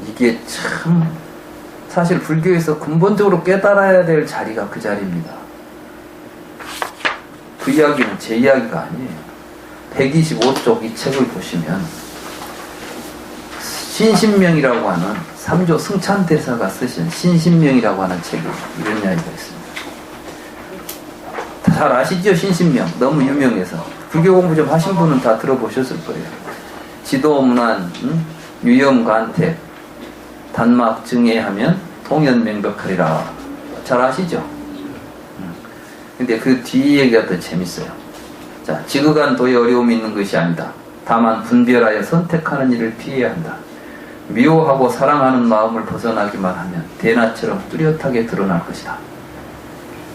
이게 참 사실 불교에서 근본적으로 깨달아야 될 자리가 그 자리입니다. 그 이야기는 제 이야기가 아니에요. 125쪽 이 책을 보시면 신신명이라고 하는 삼조 승찬대사가 쓰신 신신명이라고 하는 책에 이런 이야기가 있습니다. 잘 아시죠? 신신명. 너무 유명해서. 불교 공부 좀 하신 분은 다 들어보셨을 거예요. 지도문안, 유염관택, 단막 증해하면 통연명백하리라. 잘 아시죠? 근데 그 뒤 얘기가 더 재밌어요. 자, 지극한 도의 어려움이 있는 것이 아니다. 다만 분별하여 선택하는 일을 피해야 한다. 미워하고 사랑하는 마음을 벗어나기만 하면 대낮처럼 뚜렷하게 드러날 것이다.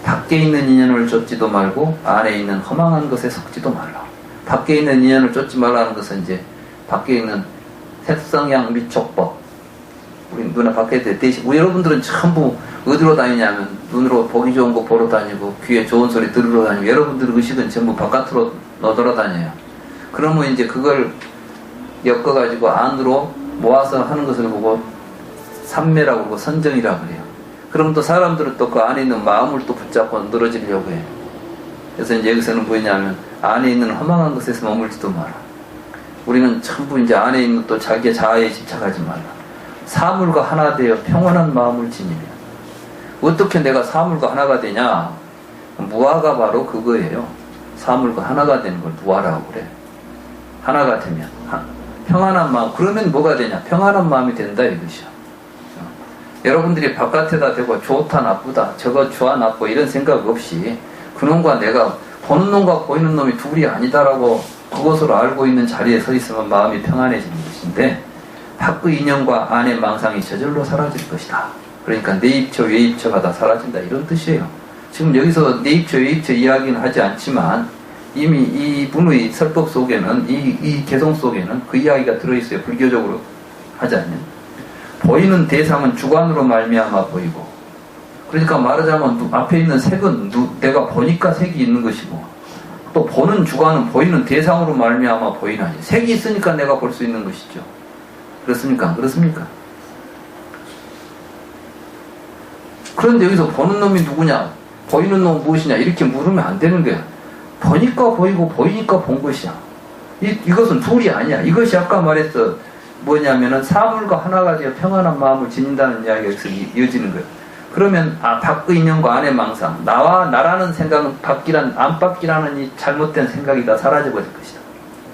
밖에 있는 인연을 쫓지도 말고 안에 있는 허망한 것에 속지도 말라. 밖에 있는 인연을 쫓지 말라는 것은 이제 밖에 있는 색성향 미촉법. 우리 눈에 밖에 대신 우리 여러분들은 전부 어디로 다니냐면 눈으로 보기 좋은 거 보러 다니고 귀에 좋은 소리 들으러 다니고 여러분들 의식은 전부 바깥으로 너돌아다녀요. 그러면 이제 그걸 엮어가지고 안으로 모아서 하는 것을 보고 삼매라고 그러고 선정이라고 그래요. 그럼 또 사람들은 또 그 안에 있는 마음을 또 붙잡고 늘어지려고 해요. 그래서 이제 여기서는 뭐냐면 안에 있는 허망한 것에서 머물지도 마라. 우리는 전부 이제 안에 있는 또 자기의 자아에 집착하지 말라. 사물과 하나 되어 평온한 마음을 지니며. 어떻게 내가 사물과 하나가 되냐? 무아가 바로 그거예요. 사물과 하나가 되는 걸 무아라고 그래. 하나가 되면 평안한 마음. 그러면 뭐가 되냐? 평안한 마음이 된다 이것이야. 여러분들이 바깥에다 대고 좋다 나쁘다 저거 좋아 나빠 이런 생각 없이 그놈과 내가 보는 놈과 보이는 놈이 둘이 아니다라고 그것으로 알고 있는 자리에 서 있으면 마음이 평안해지는 것인데 밖의 인연과 안의 망상이 저절로 사라질 것이다. 그러니까 내입처 외입처가 다 사라진다 이런 뜻이에요. 지금 여기서 내입처 외입처 이야기는 하지 않지만 이미 이분의 설법 속에는 이 개성 속에는 그 이야기가 들어있어요. 불교적으로 하자면 보이는 대상은 주관으로 말미암아 보이고, 그러니까 말하자면 앞에 있는 색은 내가 보니까 색이 있는 것이고, 또 보는 주관은 보이는 대상으로 말미암아 보이나니 색이 있으니까 내가 볼 수 있는 것이죠. 그렇습니까? 그렇습니까? 그런데 여기서 보는 놈이 누구냐, 보이는 놈은 무엇이냐 이렇게 물으면 안 되는 거야. 보니까 보이고 보이니까 본 것이야. 이것은 둘이 아니야. 이것이 아까 말했어 뭐냐면은 사물과 하나가 되어 평안한 마음을 지닌다는 이야기가 여기서 이어지는 거예요. 그러면 밖의 인연과 안의 망상, 나와 나라는 생각은 안팎이라는 이 잘못된 생각이 다 사라져버릴 것이다.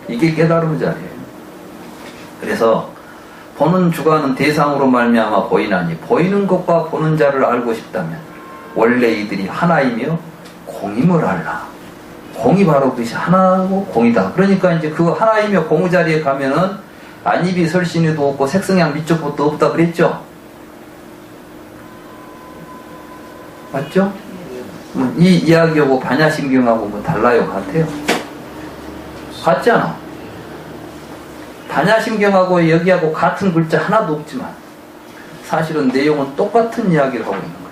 이게 깨달음 자리예요. 그래서 보는 주관은 대상으로 말미암아 보이나니 보이는 것과 보는 자를 알고 싶다면 원래 이들이 하나이며 공임을 알라. 공이 바로 그것이 하나고 공이다. 그러니까 이제 그 하나이며 공의 자리에 가면은 안입이 설신에도 없고 색성향 미쪽부터 없다 그랬죠? 맞죠? 이 이야기하고 반야심경하고 뭐 달라요? 같아요? 같잖아. 반야심경하고 여기하고 같은 글자 하나도 없지만 사실은 내용은 똑같은 이야기를 하고 있는 거예요.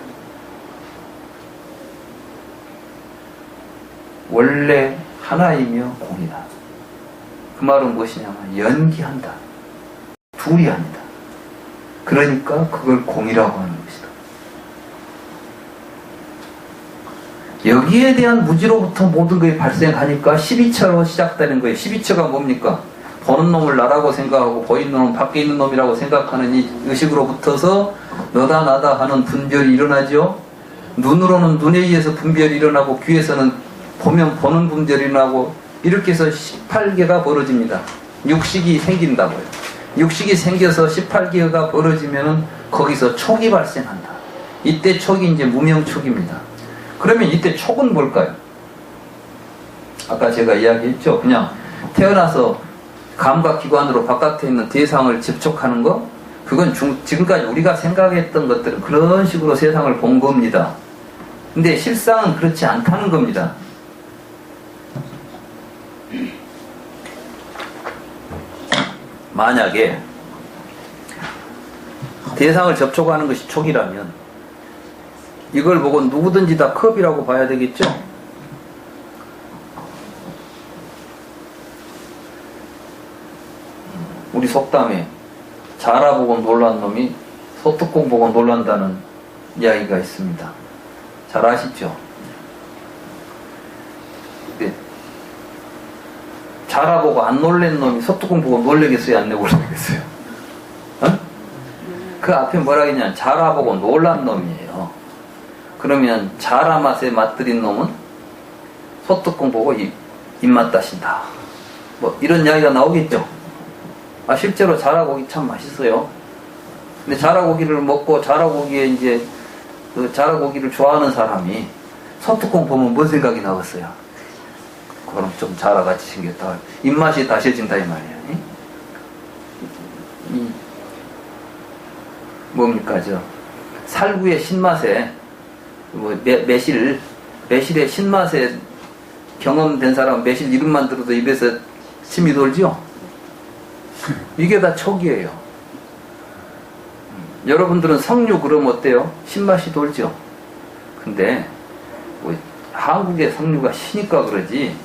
원래 하나이며 공이다. 그 말은 무엇이냐면 연기한다. 둘이 아니다. 그러니까 그걸 공이라고 하는 것이다. 여기에 대한 무지로부터 모든 것이 발생하니까 12처로 시작되는 거예요. 12처가 뭡니까? 보는 놈을 나라고 생각하고 보이는 놈은 밖에 있는 놈이라고 생각하는 이 의식으로 붙어서 너다 나다 하는 분별이 일어나죠. 눈으로는 눈에 의해서 분별이 일어나고 귀에서는 보면 보는 분별이 일어나고 이렇게 해서 18개가 벌어집니다. 육식이 생긴다고요. 육식이 생겨서 18개가 벌어지면 거기서 촉이 발생한다. 이때 촉이 이제 무명촉입니다. 그러면 이때 촉은 뭘까요? 아까 제가 이야기했죠. 그냥 태어나서 감각기관으로 바깥에 있는 대상을 접촉하는 거, 그건 지금까지 우리가 생각했던 것들은 그런 식으로 세상을 본 겁니다. 근데 실상은 그렇지 않다는 겁니다. 만약에 대상을 접촉하는 것이 촉이라면 이걸 보고 누구든지 다 컵이라고 봐야 되겠죠? 우리 속담에 자라보고 놀란 놈이 소뚜껑 보고 놀란다는 이야기가 있습니다. 잘 아시죠? 근데 자라보고 안 놀란 놈이 소뚜껑 보고 놀래겠어요? 안 놀래겠어요? 어? 그 앞에 뭐라 했냐면 자라보고 놀란 놈이에요. 그러면 자라 맛에 맛들인 놈은 소뚜껑 보고 입맛 다신다. 뭐 이런 이야기가 나오겠죠? 아, 실제로 자라고기 참 맛있어요. 근데 자라고기를 먹고 자라고기에 이제 그 자라고기를 좋아하는 사람이 소뚜껑 보면 뭔 생각이 나겠어요? 그럼 좀 자라같이 생겼다. 입맛이 다셔진다 이 말이에요. 뭡니까 저 살구의 신맛에 뭐 매실의 신맛에 경험된 사람은 매실 이름만 들어도 입에서 침이 돌죠? 이게 다 촉이에요. 여러분들은 석류 그럼 어때요? 신맛이 돌죠? 근데 뭐 한국의 석류가 시니까 그러지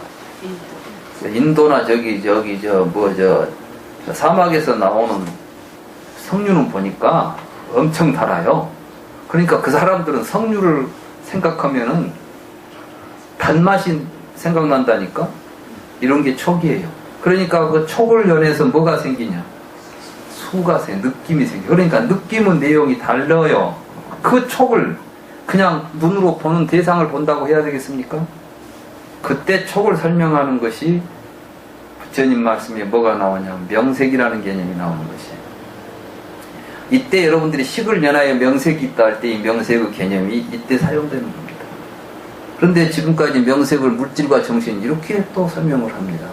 인도나 저 사막에서 나오는 석류는 보니까 엄청 달아요. 그러니까 그 사람들은 석류를 생각하면은 단맛이 생각난다니까? 이런 게 촉이에요. 그러니까 그 촉을 연해서 뭐가 생기냐? 수가 느낌이 생겨. 그러니까 느낌은 내용이 달라요. 그 촉을 그냥 눈으로 보는 대상을 본다고 해야 되겠습니까? 그때 촉을 설명하는 것이 부처님 말씀에 뭐가 나오냐면 명색이라는 개념이 나오는 것이에요. 이때 여러분들이 식을 연하여 명색이 있다 할 때 이 명색의 개념이 이때 사용되는 겁니다. 그런데 지금까지 명색을 물질과 정신 이렇게 또 설명을 합니다.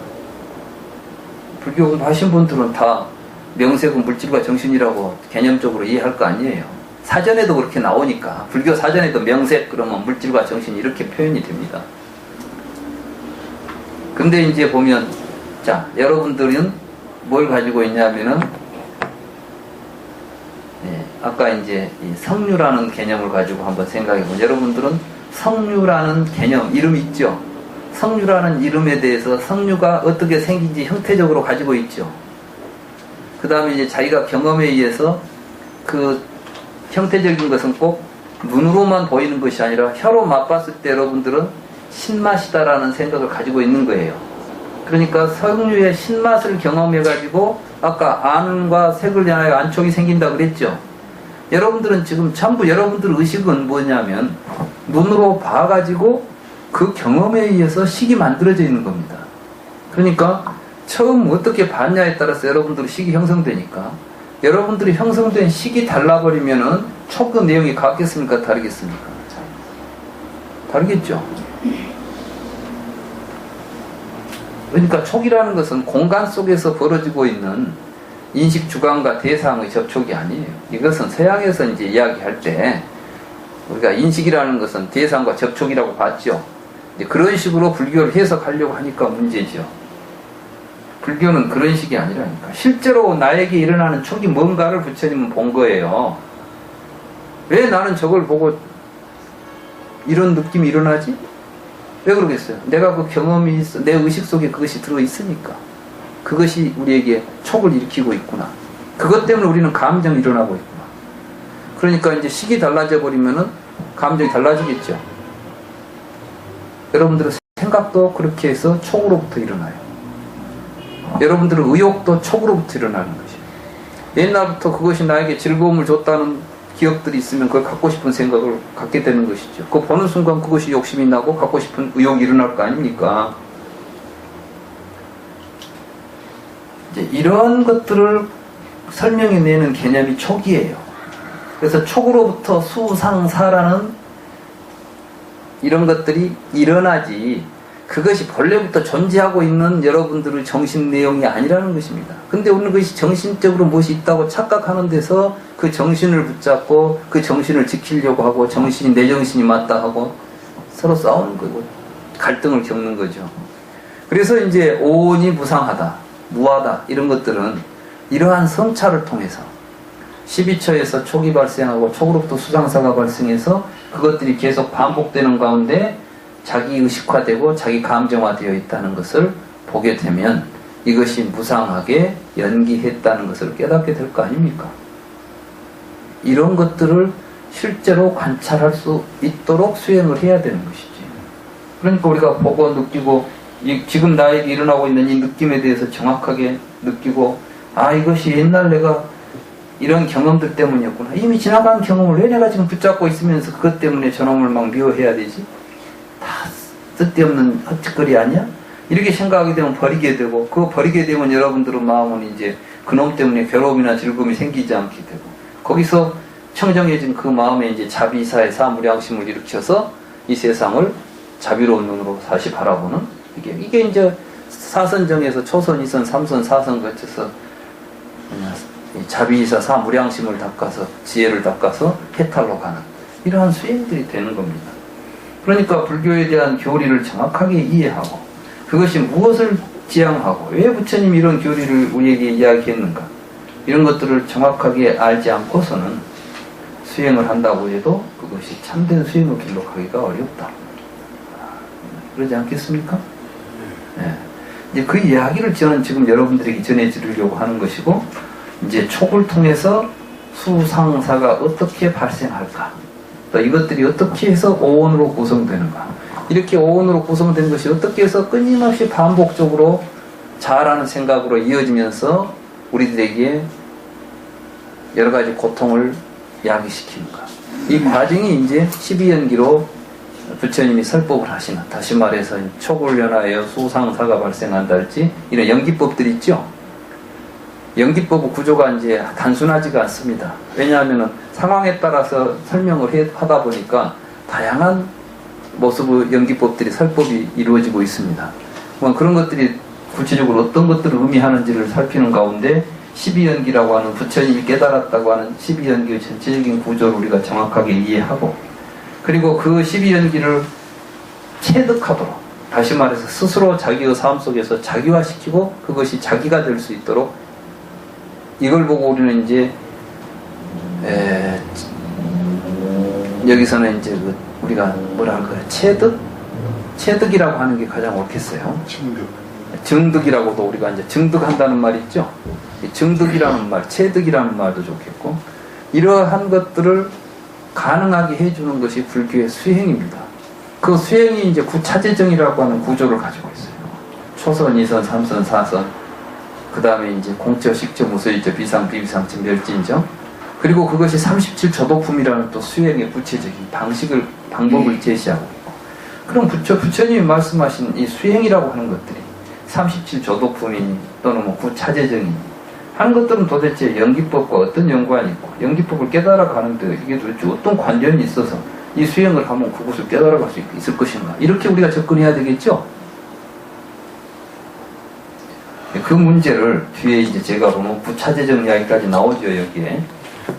불교 공부하신 분들은 다 명색은 물질과 정신이라고 개념적으로 이해할 거 아니에요. 사전에도 그렇게 나오니까 불교 사전에도 명색 그러면 물질과 정신 이렇게 표현이 됩니다. 근데 이제 보면 자 여러분들은 뭘 가지고 있냐면은 아까 이제 이 성류라는 개념을 가지고 한번 생각해보면 여러분들은 성류라는 개념 이름 있죠? 성류라는 이름에 대해서 성류가 어떻게 생긴지 형태적으로 가지고 있죠. 그 다음에 이제 자기가 경험에 의해서 그 형태적인 것은 꼭 눈으로만 보이는 것이 아니라 혀로 맛봤을 때 여러분들은 신맛이다라는 생각을 가지고 있는 거예요. 그러니까 성류의 신맛을 경험해가지고 아까 안과 색을 향하여 안촉이 생긴다 그랬죠. 여러분들은 지금 전부 여러분들 의식은 뭐냐면 눈으로 봐가지고 그 경험에 의해서 식이 만들어져 있는 겁니다. 그러니까 처음 어떻게 봤냐에 따라서 여러분들의 식이 형성되니까 여러분들이 형성된 식이 달라버리면은 촉의 내용이 같겠습니까? 다르겠습니까? 다르겠죠. 그러니까 촉이라는 것은 공간 속에서 벌어지고 있는 인식 주관과 대상의 접촉이 아니에요. 이것은 서양에서 이제 이야기할 때 우리가 인식이라는 것은 대상과 접촉이라고 봤죠. 이제 그런 식으로 불교를 해석하려고 하니까 문제죠. 불교는 그런 식이 아니라니까. 실제로 나에게 일어나는 촉이 뭔가를 부처님은 본 거예요. 왜 나는 저걸 보고 이런 느낌이 일어나지? 왜 그러겠어요? 내가 그 경험이 있어. 내 의식 속에 그것이 들어있으니까. 그것이 우리에게 촉을 일으키고 있구나. 그것 때문에 우리는 감정이 일어나고 있구나. 그러니까 이제 식이 달라져 버리면은 감정이 달라지겠죠. 여러분들의 생각도 그렇게 해서 촉으로부터 일어나요. 여러분들의 의욕도 촉으로부터 일어나는 것이에요. 옛날부터 그것이 나에게 즐거움을 줬다는 기억들이 있으면 그걸 갖고 싶은 생각을 갖게 되는 것이죠. 그거 보는 순간 그것이 욕심이 나고 갖고 싶은 의욕이 일어날 거 아닙니까? 이제 이런 것들을 설명해내는 개념이 촉이에요. 그래서 촉으로부터 수상사라는 이런 것들이 일어나지, 그것이 본래부터 존재하고 있는 여러분들의 정신 내용이 아니라는 것입니다. 근데 우리는 그것이 정신적으로 무엇이 있다고 착각하는 데서 그 정신을 붙잡고 그 정신을 지키려고 하고, 정신이 내 정신이 맞다 하고 서로 싸우는 거고 갈등을 겪는 거죠. 그래서 이제 오온이 무상하다, 무하다, 이런 것들은 이러한 성찰을 통해서 12처에서 촉이 발생하고 촉으로부터 수상사가 발생해서 그것들이 계속 반복되는 가운데 자기 의식화되고 자기 감정화되어 있다는 것을 보게 되면 이것이 무상하게 연기했다는 것을 깨닫게 될 거 아닙니까? 이런 것들을 실제로 관찰할 수 있도록 수행을 해야 되는 것이지. 그러니까 우리가 보고 느끼고 지금 나에게 일어나고 있는 이 느낌에 대해서 정확하게 느끼고, 아, 이것이 옛날 내가 이런 경험들 때문이었구나. 이미 지나간 경험을 왜 내가 지금 붙잡고 있으면서 그것 때문에 저놈을 막 미워해야 되지? 다 쓸데없는 헛짓거리 아니야? 이렇게 생각하게 되면 버리게 되고, 그거 버리게 되면 여러분들의 마음은 이제 그놈 때문에 괴로움이나 즐거움이 생기지 않게 되고, 거기서 청정해진 그 마음에 이제 자비사의 사무량심을 일으켜서 이 세상을 자비로운 눈으로 다시 바라보는, 이게 이제 사선정에서 초선, 이선, 삼선, 사선 거쳐서 자비이사 사무량심을 닦아서 지혜를 닦아서 해탈로 가는 이러한 수행들이 되는 겁니다. 그러니까 불교에 대한 교리를 정확하게 이해하고, 그것이 무엇을 지향하고 왜 부처님이 이런 교리를 우리에게 이야기했는가, 이런 것들을 정확하게 알지 않고서는 수행을 한다고 해도 그것이 참된 수행을 기록하기가 어렵다. 그러지 않겠습니까? 네. 이제 그 이야기를 저는 지금 여러분들에게 전해드리려고 하는 것이고, 이제 촉을 통해서 수상사가 어떻게 발생할까, 또 이것들이 어떻게 해서 오온으로 구성되는가, 이렇게 오온으로 구성된 것이 어떻게 해서 끊임없이 반복적으로 잘하는 생각으로 이어지면서 우리들에게 여러 가지 고통을 야기시키는가, 이 과정이 이제 12연기로 부처님이 설법을 하시는, 다시 말해서 촉을 연하여 수상사가 발생한다 할지 이런 연기법들이 있죠. 연기법의 구조가 이제 단순하지가 않습니다. 왜냐하면 상황에 따라서 설명을 하다 보니까 다양한 모습의 연기법들이, 설법이 이루어지고 있습니다. 그런 것들이 구체적으로 어떤 것들을 의미하는지를 살피는 가운데 12연기라고 하는, 부처님이 깨달았다고 하는 12연기의 전체적인 구조를 우리가 정확하게 이해하고, 그리고 그 12연기를 체득하도록, 다시 말해서 스스로 자기의 삶 속에서 자기화시키고 그것이 자기가 될 수 있도록, 이걸 보고 우리는 이제 여기서는 이제 우리가 뭐라 할까요? 체득이라고 하는 게 가장 옳겠어요. 증득이라고도 우리가 이제 증득한다는 말이 있죠. 증득이라는 말, 체득이라는 말도 좋겠고, 이러한 것들을 가능하게 해주는 것이 불교의 수행입니다. 그 수행이 이제 구차재정이라고 하는 구조를 가지고 있어요. 초선, 이선, 삼선, 사선, 그 다음에 이제 공처, 식처, 무소유처, 비상, 비비상처, 멸진정, 그리고 그것이 37조도품이라는 또 수행의 구체적인 방법을 제시하고 있고, 그럼 부처님이 말씀하신 이 수행이라고 하는 것들이 37조도품이니 또는 뭐 구차재정이니 하는 것들은 도대체 연기법과 어떤 연관이 있고, 연기법을 깨달아 가는데 이게 도대체 어떤 관련이 있어서 이 수행을 하면 그것을 깨달아 갈 수 있을 것인가, 이렇게 우리가 접근해야 되겠죠. 그 문제를 뒤에 이제 제가 보면 구차재정 이야기까지 나오죠, 여기에.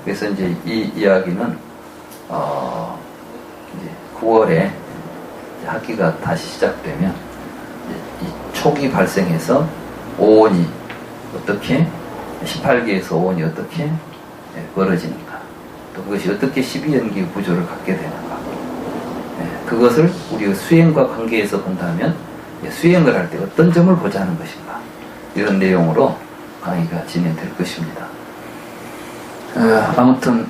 그래서 이제 이 이야기는 이제 9월에 학기가 다시 시작되면 이 촉이 발생해서 오온이 어떻게 18기에서 오온이 어떻게 벌어지는가, 또 그것이 어떻게 12연기 구조를 갖게 되는가, 그것을 우리의 수행과 관계해서 본다면 수행을 할 때 어떤 점을 보자는 것인가, 이런 내용으로 강의가 진행될 것입니다. 아무튼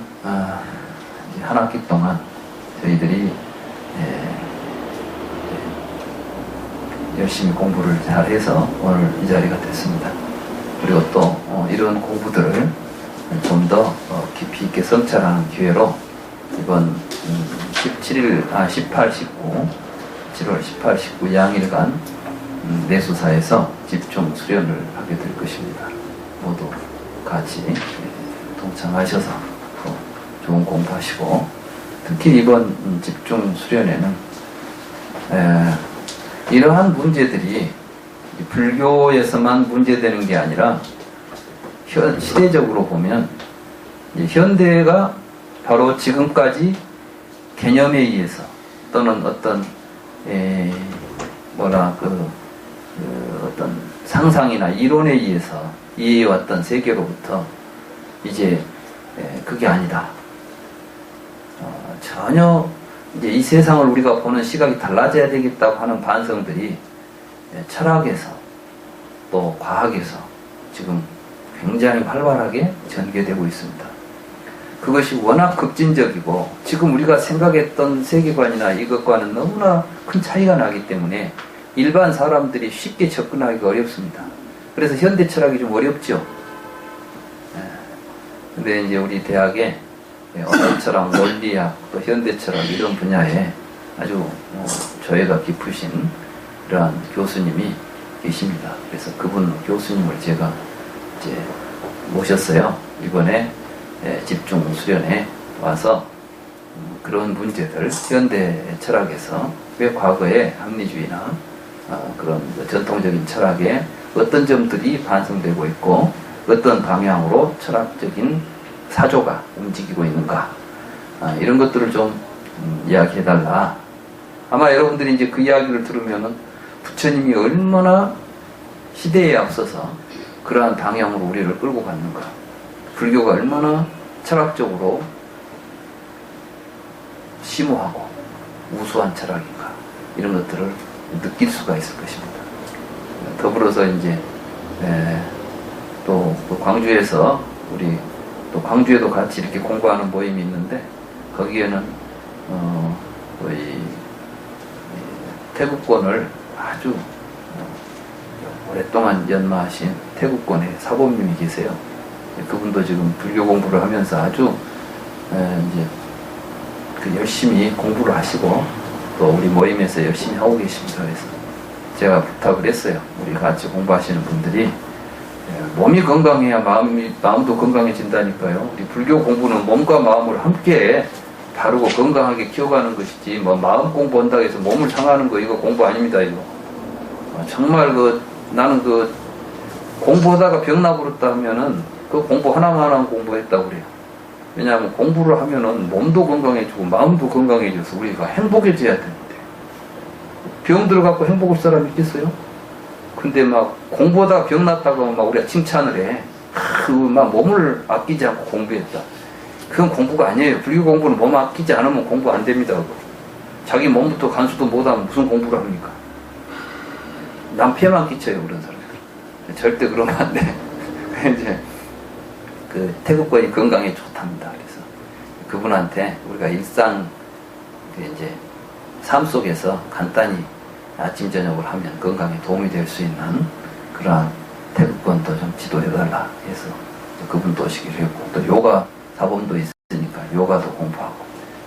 이제 한 학기 동안 저희들이 열심히 공부를 잘해서 오늘 이 자리가 됐습니다. 그리고 또 이런 공부들을 좀 더 깊이 있게 성찰하는 기회로 이번 18, 19 7월 18, 19 양일간 내수사에서 집중 수련을 하게 될 것입니다. 모두 같이 동참하셔서 좋은 공부하시고, 특히 이번 집중 수련회는 이러한 문제들이 불교에서만 문제되는 게 아니라 시대적으로 보면 현대가 바로 지금까지 개념에 의해서 또는 어떤 어떤 상상이나 이론에 의해서 이해해왔던 세계로부터 이제 그게 아니다. 전혀 이제 이 세상을 우리가 보는 시각이 달라져야 되겠다고 하는 반성들이 철학에서 또 과학에서 지금 굉장히 활발하게 전개되고 있습니다. 그것이 워낙 급진적이고 지금 우리가 생각했던 세계관이나 이것과는 너무나 큰 차이가 나기 때문에 일반 사람들이 쉽게 접근하기가 어렵습니다. 그래서 현대 철학이 좀 어렵죠. 근데 이제 우리 대학에 언어 철학, 원리학, 또 현대 철학 이런 분야에 아주 조예가 깊으신 그러한 교수님이 계십니다. 그래서 그분 교수님을 제가 이제 모셨어요. 이번에 집중 수련에 와서 그런 문제들, 현대 철학에서 왜 과거의 합리주의나 그런 전통적인 철학에 어떤 점들이 반성되고 있고 어떤 방향으로 철학적인 사조가 움직이고 있는가, 이런 것들을 좀 이야기해달라. 아마 여러분들이 이제 그 이야기를 들으면은 부처님이 얼마나 시대에 앞서서 그러한 방향으로 우리를 끌고 갔는가, 불교가 얼마나 철학적으로 심오하고 우수한 철학인가, 이런 것들을 느낄 수가 있을 것입니다. 더불어서 이제 또 광주에서 우리 또 광주에도 같이 이렇게 공부하는 모임이 있는데 거기에는 이 태국권을 아주 오랫동안 연마하신 태국권의 사범님이 계세요. 그분도 지금 불교 공부를 하면서 아주 이제 열심히 공부를 하시고 또 우리 모임에서 열심히 하고 계십니다. 그래서 제가 부탁을 했어요. 우리 같이 공부하시는 분들이 몸이 건강해야 마음도 건강해진다니까요. 우리 불교 공부는 몸과 마음을 함께 바르고 건강하게 키워가는 것이지, 뭐 마음 공부한다고 해서 몸을 상하는 거, 이거 공부 아닙니다. 이거 정말 나는 공부하다가 병 나버렸다 하면은 그 공부 하나만 공부했다고 그래요. 왜냐하면 공부를 하면은 몸도 건강해지고 마음도 건강해져서 우리가 행복해져야 되는데, 병 들어갖고 행복할 사람 있겠어요? 근데 막 공부하다가 병 났다고 막 우리가 칭찬을 해. 막 몸을 아끼지 않고 공부했다. 그건 공부가 아니에요. 불교 공부는 몸 아끼지 않으면 공부 안 됩니다. 자기 몸부터 간수도 못하면 무슨 공부를 합니까? 남 피해만 끼쳐요, 그런 사람들. 절대 그러면 안 돼. 이제 태국권이 건강에 좋답니다. 그래서 그분한테 우리가 일상 이제 삶 속에서 간단히 아침 저녁을 하면 건강에 도움이 될 수 있는 그러한 태국권도 좀 지도해달라 해서 그분도 오시기로 했고, 또 요가 사범도 있으니까 요가도 공부하고,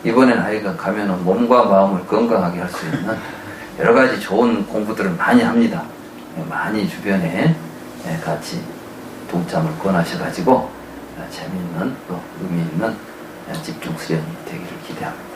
이번에는 하여간 가면은 몸과 마음을 건강하게 할 수 있는 여러 가지 좋은 공부들을 많이 합니다. 많이 주변에 같이 동참을 권하셔가지고 재미있는 또 의미 있는 집중 수련이 되기를 기대합니다.